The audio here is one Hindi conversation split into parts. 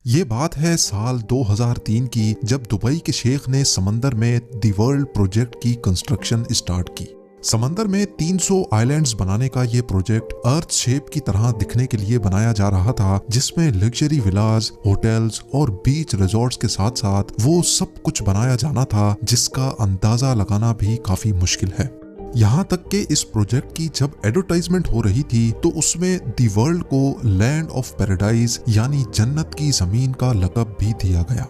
ये बात है साल 2003 की, जब दुबई के शेख ने समंदर में दी वर्ल्ड प्रोजेक्ट की कंस्ट्रक्शन स्टार्ट की। समंदर में 300 आइलैंड्स बनाने का ये प्रोजेक्ट अर्थ शेप की तरह दिखने के लिए बनाया जा रहा था, जिसमें लग्जरी विलास, होटल्स और बीच रिजॉर्ट्स के साथ साथ वो सब कुछ बनाया जाना था जिसका अंदाजा लगाना भी काफी मुश्किल है। यहाँ तक कि इस प्रोजेक्ट की जब एडवर्टाइजमेंट हो रही थी तो उसमें दी वर्ल्ड को लैंड ऑफ पैराडाइज यानी जन्नत की जमीन का लक़ब भी दिया गया।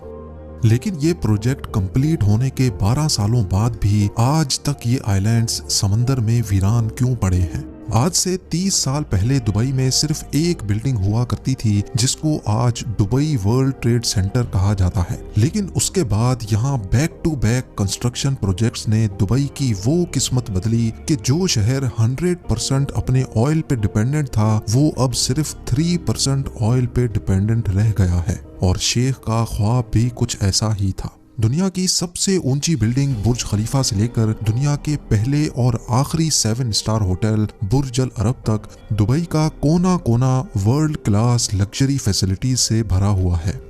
लेकिन ये प्रोजेक्ट कंप्लीट होने के 12 सालों बाद भी आज तक ये आइलैंड्स समंदर में वीरान क्यों पड़े हैं। आज से 30 साल पहले दुबई में सिर्फ एक बिल्डिंग हुआ करती थी जिसको आज दुबई वर्ल्ड ट्रेड सेंटर कहा जाता है, लेकिन उसके बाद यहाँ back to back construction projects ने दुबई की वो किस्मत बदली कि जो शहर 100% अपने ऑयल पे डिपेंडेंट था वो अब सिर्फ 3% ऑयल पे डिपेंडेंट रह गया है। और शेख का ख्वाब भी कुछ ऐसा ही था। दुनिया की सबसे ऊंची बिल्डिंग बुर्ज खलीफा से लेकर दुनिया के पहले और आखिरी 7 स्टार होटल बुर्ज अल अरब तक दुबई का कोना कोना वर्ल्ड क्लास लग्जरी फैसिलिटीज से भरा हुआ है।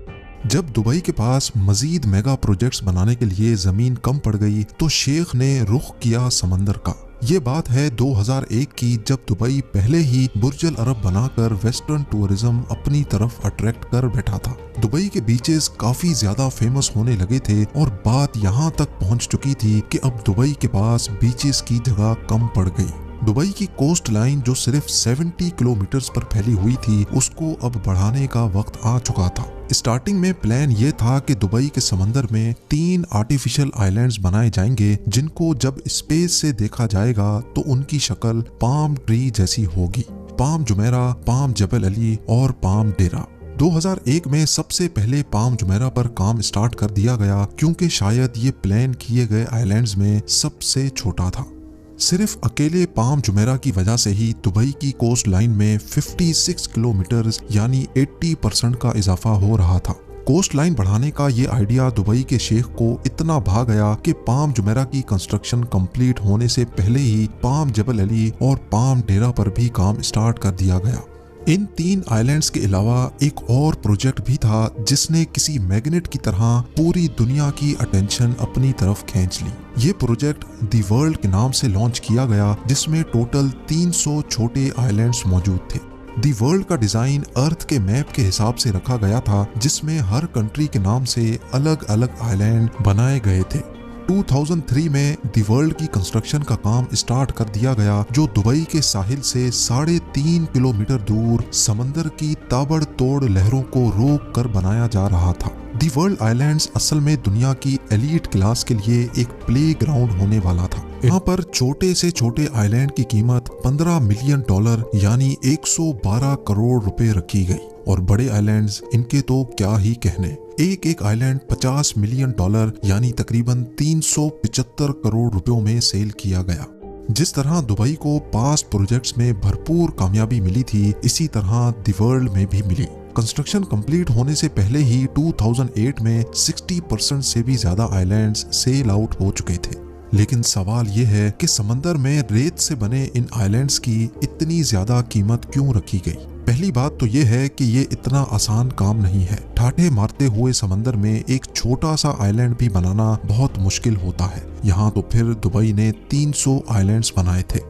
जब दुबई के पास मजीद मेगा प्रोजेक्ट्स बनाने के लिए जमीन कम पड़ गई तो शेख ने रुख किया समंदर का। ये बात है 2001 की, जब दुबई पहले ही बुर्ज अल अरब बनाकर वेस्टर्न टूरिज्म अपनी तरफ अट्रैक्ट कर बैठा था। दुबई के बीचेस काफी ज्यादा फेमस होने लगे थे और बात यहाँ तक पहुँच चुकी थी कि अब दुबई के पास बीचेस की जगह कम पड़ गई। दुबई की कोस्ट लाइन जो सिर्फ 70 किलोमीटर्स पर फैली हुई थी उसको अब बढ़ाने का वक्त आ चुका था। स्टार्टिंग में प्लान ये था कि दुबई के समंदर में 3 आर्टिफिशियल आइलैंड्स बनाए जाएंगे जिनको जब स्पेस से देखा जाएगा तो उनकी शक्ल पाम ट्री जैसी होगी। पाम जुमेरा, पाम जबल अली और पाम डेरा। 2001 में सबसे पहले पाम जुमेरा पर काम स्टार्ट कर दिया गया क्योंकि शायद ये प्लान किए गए आइलैंड्स में सबसे छोटा था। सिर्फ अकेले पाम जुमेरा की वजह से ही दुबई की कोस्ट लाइन में 56 किलोमीटर यानी 80% का इजाफा हो रहा था। कोस्ट लाइन बढ़ाने का ये आइडिया दुबई के शेख को इतना भा गया कि पाम जुमेरा की कंस्ट्रक्शन कंप्लीट होने से पहले ही पाम जबल अली और पाम डेरा पर भी काम स्टार्ट कर दिया गया। इन 3 आइलैंड्स के अलावा एक और प्रोजेक्ट भी था जिसने किसी मैग्नेट की तरह पूरी दुनिया की अटेंशन अपनी तरफ खींच ली। ये प्रोजेक्ट दी वर्ल्ड के नाम से लॉन्च किया गया जिसमें टोटल 300 छोटे आइलैंड्स मौजूद थे। दी वर्ल्ड का डिजाइन अर्थ के मैप के हिसाब से रखा गया था जिसमें हर कंट्री के नाम से अलग अलग आइलैंड बनाए गए थे। 2003 में दी वर्ल्ड की कंस्ट्रक्शन का काम स्टार्ट कर दिया गया जो दुबई के साहिल से 3.5 किलोमीटर दूर समंदर की ताबड़तोड़ लहरों को रोक कर बनाया जा रहा था। दी वर्ल्ड आइलैंड्स असल में दुनिया की एलीट क्लास के लिए एक प्ले ग्राउंड होने वाला था। यहाँ पर छोटे से छोटे आइलैंड की कीमत $15 मिलियन यानी 112 करोड़ रुपए रखी गई और बड़े आइलैंड्स इनके तो क्या ही कहने। एक एक आइलैंड $50 मिलियन यानी तकरीबन 375 करोड़ रुपयों में सेल किया गया। जिस तरह दुबई को पास्ट प्रोजेक्ट्स में भरपूर कामयाबी मिली थी इसी तरह दी वर्ल्ड में भी मिली। कंस्ट्रक्शन कंप्लीट होने से पहले ही 2008 में 60% से भी ज्यादा आइलैंड्स सेल आउट हो चुके थे। लेकिन सवाल ये है कि समंदर में रेत से बने इन आइलैंड्स की इतनी ज्यादा कीमत क्यों रखी गई। पहली बात तो ये है कि ये इतना आसान काम नहीं है। ठाठे मारते हुए समंदर में एक छोटा सा आइलैंड भी बनाना बहुत मुश्किल होता है। यहाँ तो फिर दुबई ने 300 आइलैंड्स बनाए थे।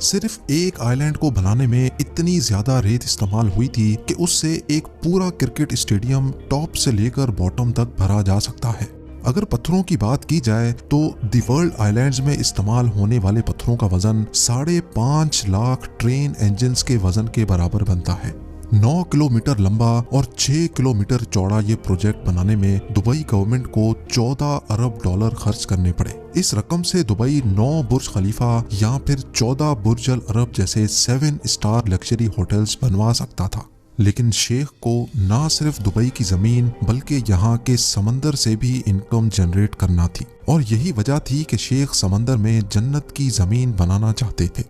सिर्फ एक आइलैंड को बनाने में इतनी ज्यादा रेत इस्तेमाल हुई थी कि उससे एक पूरा क्रिकेट स्टेडियम टॉप से लेकर बॉटम तक भरा जा सकता है। अगर पत्थरों की बात की जाए तो दी वर्ल्ड आइलैंड्स में इस्तेमाल होने वाले पत्थरों का वजन 5.5 लाख ट्रेन इंजन्स के वजन के बराबर बनता है। 9 किलोमीटर लंबा और 6 किलोमीटर चौड़ा ये प्रोजेक्ट बनाने में दुबई गवर्नमेंट को $14 अरब खर्च करने पड़े। इस रकम से दुबई 9 बुर्ज खलीफा या फिर 14 बुर्ज अल अरब जैसे 7 स्टार लग्जरी होटल्स बनवा सकता था। लेकिन शेख को ना सिर्फ दुबई की जमीन बल्कि यहाँ के समंदर से भी इनकम जनरेट करना थी और यही वजह थी कि शेख समंदर में जन्नत की जमीन बनाना चाहते थे।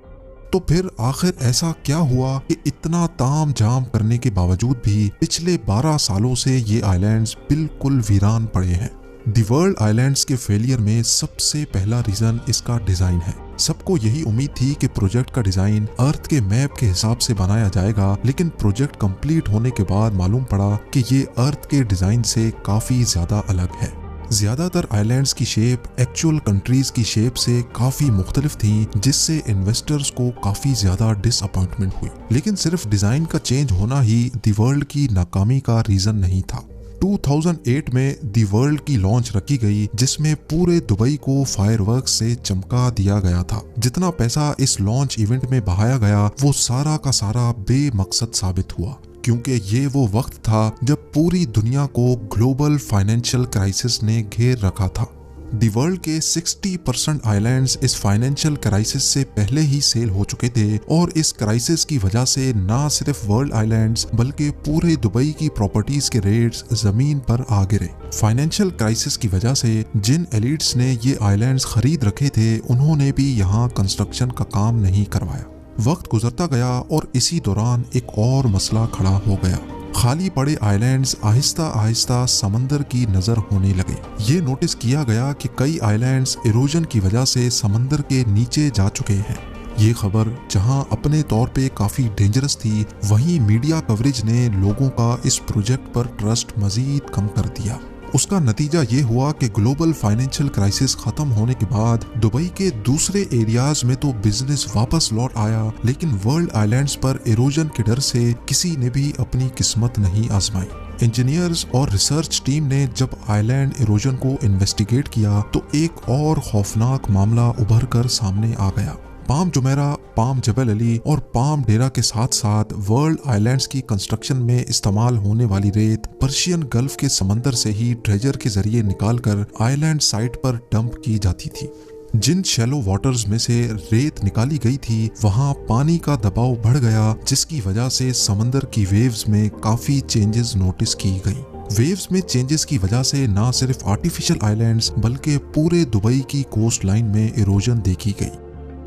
तो फिर आखिर ऐसा क्या हुआ कि इतना ताम झाम करने के बावजूद भी पिछले 12 सालों से ये आइलैंड्स बिल्कुल वीरान पड़े हैं। दी वर्ल्ड आइलैंड्स के फेलियर में सबसे पहला रीजन इसका डिजाइन है। सबको यही उम्मीद थी कि प्रोजेक्ट का डिजाइन अर्थ के मैप के हिसाब से बनाया जाएगा, लेकिन प्रोजेक्ट कंप्लीट होने के बाद मालूम पड़ा कि ये अर्थ के डिजाइन से काफी ज्यादा अलग है। ज्यादातर आइलैंड्स की शेप एक्चुअल कंट्रीज की शेप से काफी मुख्तलिफ थी, जिससे इन्वेस्टर्स को काफी ज्यादा डिसअपॉइंटमेंट हुई। लेकिन सिर्फ डिजाइन का चेंज होना ही दी वर्ल्ड की नाकामी का रीजन नहीं था। 2008 में दी वर्ल्ड की लॉन्च रखी गई, जिसमें पूरे दुबई को फायरवर्क्स से चमका दिया गया था। जितना पैसा इस लॉन्च इवेंट में बहाया गया वो सारा का सारा बेमकसद साबित हुआ, क्योंकि ये वो वक्त था जब पूरी दुनिया को ग्लोबल फाइनेंशियल क्राइसिस ने घेर रखा था। दी वर्ल्ड के 60% आइलैंड्स इस फाइनेंशियल क्राइसिस से पहले ही सेल हो चुके थे, और इस क्राइसिस की वजह से ना सिर्फ वर्ल्ड आइलैंड्स बल्कि पूरे दुबई की प्रॉपर्टीज के रेट्स जमीन पर आ गिरे। फाइनेंशियल क्राइसिस की वजह से जिन एलिट्स ने ये आइलैंड्स खरीद रखे थे, उन्होंने भी यहाँ कंस्ट्रक्शन का काम नहीं करवाया। वक्त गुजरता गया और इसी दौरान एक और मसला खड़ा हो गया। खाली पड़े आइलैंड्स आहिस्ता आहिस्ता समंदर की नजर होने लगे। ये नोटिस किया गया कि कई आइलैंड्स इरोजन की वजह से समंदर के नीचे जा चुके हैं। ये खबर जहां अपने तौर पे काफी डेंजरस थी, वहीं मीडिया कवरेज ने लोगों का इस प्रोजेक्ट पर ट्रस्ट मजीद कम कर दिया। उसका नतीजा ये हुआ कि ग्लोबल फाइनेंशियल क्राइसिस खत्म होने के बाद दुबई के दूसरे एरियाज में तो बिजनेस वापस लौट आया, लेकिन वर्ल्ड आइलैंड्स पर इरोजन के डर से किसी ने भी अपनी किस्मत नहीं आजमाई। इंजीनियर्स और रिसर्च टीम ने जब आइलैंड इरोजन को इन्वेस्टिगेट किया तो एक और खौफनाक मामला उभर कर सामने आ गया। पाम जुमेरा, पाम जबल अली और पाम डेरा के साथ साथ वर्ल्ड आइलैंड्स की कंस्ट्रक्शन में इस्तेमाल होने वाली रेत पर्शियन गल्फ के समंदर से ही ट्रेजर के जरिए निकालकर आइलैंड साइट पर डंप की जाती थी। जिन शैलो वाटर्स में से रेत निकाली गई थी, वहां पानी का दबाव बढ़ गया, जिसकी वजह से समंदर की वेव्स में काफी चेंजेस नोटिस की गई। वेव्स में चेंजेस की वजह से ना सिर्फ आर्टिफिशियल आइलैंड्स बल्कि पूरे दुबई की कोस्ट लाइन में इरोजन देखी गई।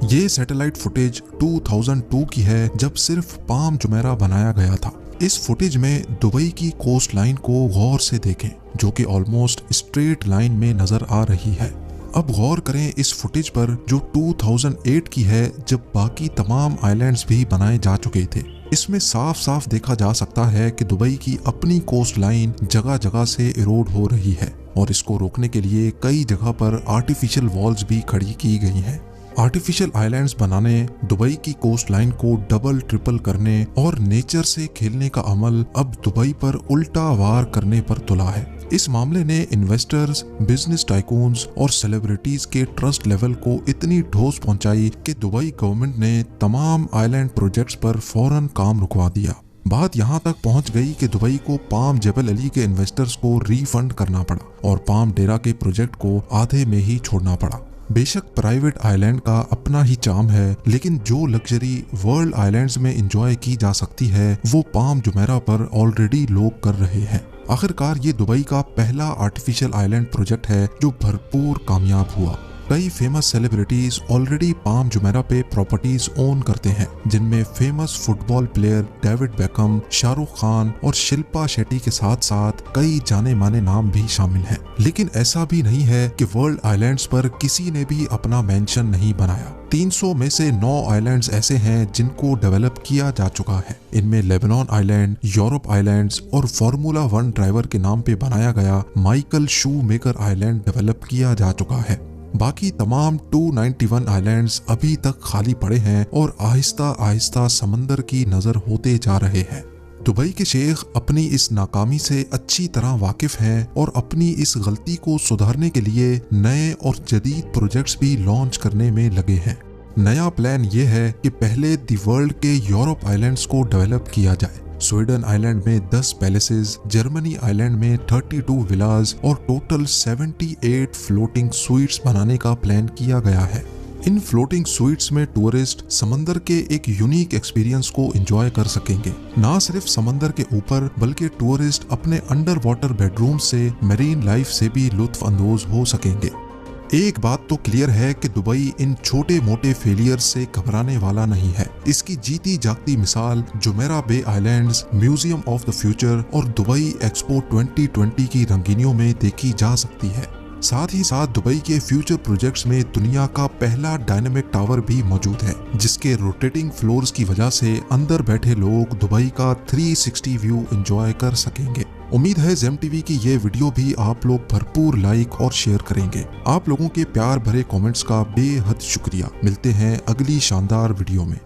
ये सैटेलाइट फुटेज 2002 की है, जब सिर्फ पाम जुमेरा बनाया गया था। इस फुटेज में दुबई की कोस्ट लाइन को गौर से देखें, जो कि ऑलमोस्ट स्ट्रेट लाइन में नजर आ रही है। अब गौर करें इस फुटेज पर जो 2008 की है, जब बाकी तमाम आइलैंड्स भी बनाए जा चुके थे। इसमें साफ साफ देखा जा सकता है कि दुबई की अपनी कोस्ट लाइन जगह जगह से इरोड हो रही है, और इसको रोकने के लिए कई जगह पर आर्टिफिशियल वॉल्स भी खड़ी की गई हैं। आर्टिफिशियल आइलैंड्स बनाने, दुबई की कोस्ट लाइन को डबल ट्रिपल करने और नेचर से खेलने का अमल अब दुबई पर उल्टा वार करने पर तुला है। इस मामले ने इन्वेस्टर्स, बिजनेस टाइकून्स और सेलिब्रिटीज के ट्रस्ट लेवल को इतनी ठोस पहुंचाई कि दुबई गवर्नमेंट ने तमाम आइलैंड प्रोजेक्ट्स पर फौरन काम रुकवा दिया। बात यहां तक पहुंच गई कि दुबई को पाम जबल अली के इन्वेस्टर्स को रिफंड करना पड़ा और पाम डेरा के प्रोजेक्ट को आधे में ही छोड़ना पड़ा। बेशक प्राइवेट आइलैंड का अपना ही चार्म है, लेकिन जो लग्जरी वर्ल्ड आइलैंड्स में एंजॉय की जा सकती है वो पाम जुमेरा पर ऑलरेडी लोग कर रहे हैं। आखिरकार ये दुबई का पहला आर्टिफिशियल आइलैंड प्रोजेक्ट है जो भरपूर कामयाब हुआ। कई famous celebrities already palm Jumeirah पे प्रॉपर्टीज ओन करते हैं, जिनमें famous football player David become, Shahrukh Khan और शिल्पा शेट्टी के साथ साथ कई जाने माने नाम भी शामिल हैं। लेकिन ऐसा भी नहीं है कि वर्ल्ड आइलैंड्स पर किसी ने भी अपना मेंशन नहीं बनाया। 300 में से 9 आइलैंड्स ऐसे हैं जिनको डेवलप किया जा चुका है। इनमें लेबनान आइलैंड, यूरोप आइलैंड्स और फार्मूला 1 ड्राइवर के नाम पे बनाया गया माइकल शू मेकर आइलैंड डेवलप किया जा चुका है। बाकी तमाम 291 आइलैंड्स अभी तक खाली पड़े हैं और आहिस्ता आहिस्ता समंदर की नजर होते जा रहे हैं। दुबई के शेख अपनी इस नाकामी से अच्छी तरह वाकिफ हैं और अपनी इस गलती को सुधारने के लिए नए और जदीद प्रोजेक्ट्स भी लॉन्च करने में लगे हैं। नया प्लान ये है कि पहले दी वर्ल्ड के यूरोप आइलैंड्स को डेवलप किया जाए। स्वीडन आइलैंड में 10 पैलेसेस, जर्मनी आइलैंड में 32 विलास और टोटल 78 फ्लोटिंग स्वीट्स बनाने का प्लान किया गया है। इन फ्लोटिंग स्वीट्स में टूरिस्ट समंदर के एक यूनिक एक्सपीरियंस को एंजॉय कर सकेंगे। ना सिर्फ समंदर के ऊपर बल्कि टूरिस्ट अपने अंडर वाटर बेडरूम से मरीन लाइफ से भी लुत्फ अंदोज हो सकेंगे। एक बात तो क्लियर है कि दुबई इन छोटे मोटे फेलियर से घबराने वाला नहीं है। इसकी जीती जागती मिसाल Jumeirah bay islands, museum of the future और दुबई एक्सपो 2020 की रंगीनियों में देखी जा सकती है। साथ ही साथ दुबई के फ्यूचर प्रोजेक्ट्स में दुनिया का पहला डायनामिक टावर भी मौजूद है, जिसके रोटेटिंग फ्लोर्स की वजह से अंदर बैठे लोग दुबई का 360 व्यू एंजॉय कर सकेंगे। उम्मीद है जेम टीवी की ये वीडियो भी आप लोग भरपूर लाइक और शेयर करेंगे। आप लोगों के प्यार भरे कमेंट्स का बेहद शुक्रिया। मिलते हैं अगली शानदार वीडियो में।